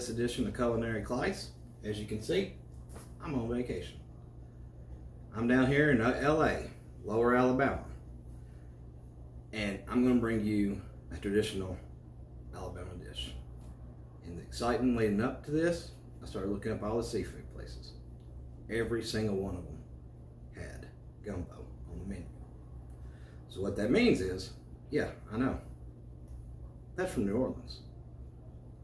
this edition of Culinary Class. As you can see, I'm on vacation. I'm down here in LA, Lower Alabama. And I'm going to bring you a traditional Alabama dish. In the excitement leading up to this, I started looking up all the seafood places. Every single one of them had gumbo on the menu. So what that means is, yeah, I know, that's from New Orleans.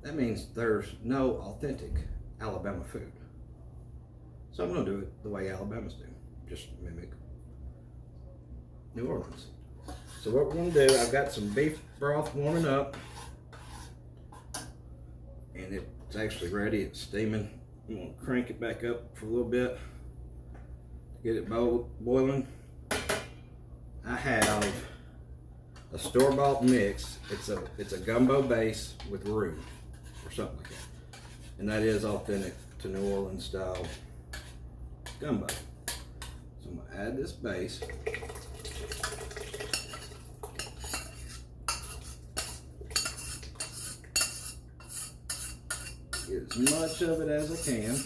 That means there's no authentic Alabama food. So I'm going to do it the way Alabamans do, just mimic New Orleans. So what we're going to do, I've got some beef broth warming up, and it's actually ready, it's steaming. I'm going to crank it back up for a little bit, get it boiling. I have a store-bought mix. It's a gumbo base with roux or something like that, and that is authentic to New Orleans style gumbo. So I'm gonna add this base. Get as much of it as I can.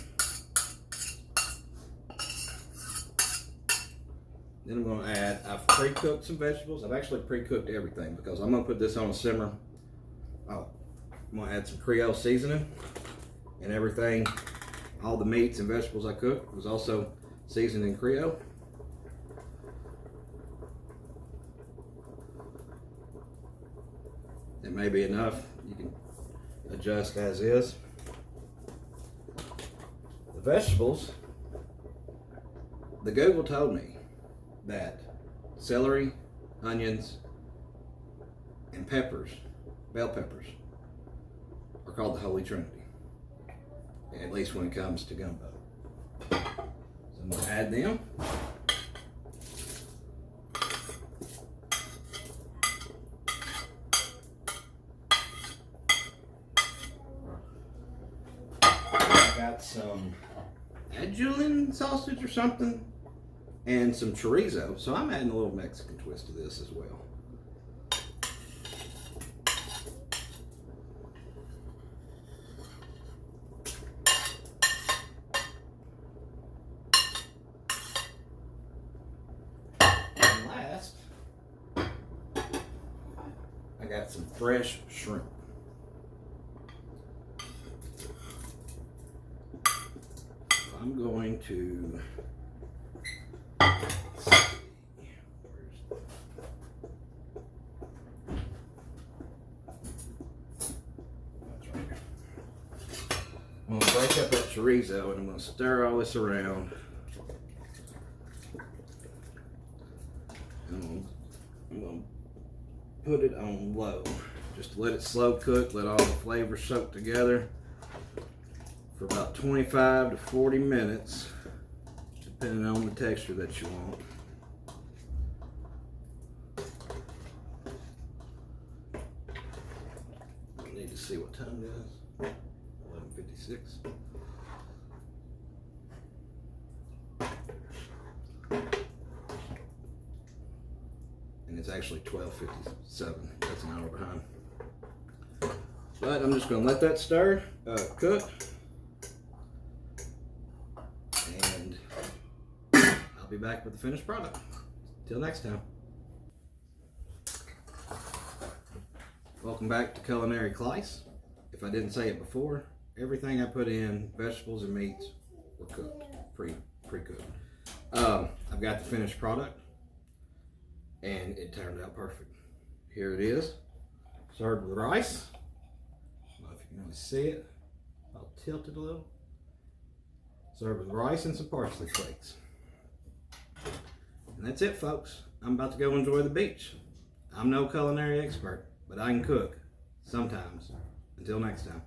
Then I'm going to add, I've pre-cooked some vegetables. I've actually pre-cooked everything because I'm going to put this on a simmer. Oh, I'm going to add some Creole seasoning and everything. All the meats and vegetables I cooked was also seasoned in Creole. That may be enough. You can adjust as is. The vegetables, the Google told me that celery, onions, and peppers, bell peppers, are called the Holy Trinity, at least when it comes to gumbo. So I'm going to add them. I got some adjulant sausage or something, and some chorizo, so I'm adding a little Mexican twist to this as well. And last, I got some fresh shrimp. I'm going to I'm going to break up that chorizo and I'm going to stir all this around. I'm going to put it on low, just to let it slow cook, let all the flavors soak together for about 25 to 40 minutes, depending on the texture that you want. I need to see what time it is. 11:56. And it's actually 12:57. That's an hour behind. But I'm just going to let that stir, cook. And I'll be back with the finished product. Till next time. Welcome back to Culinary Class. If I didn't say it before, everything I put in, vegetables and meats, were cooked, pre-cooked. I've got the finished product, and it turned out perfect. Here it is, served with rice. I don't know if you can really see it. I'll tilt it a little. Served with rice and some parsley flakes. And that's it, folks. I'm about to go enjoy the beach. I'm no culinary expert, but I can cook sometimes. Until next time.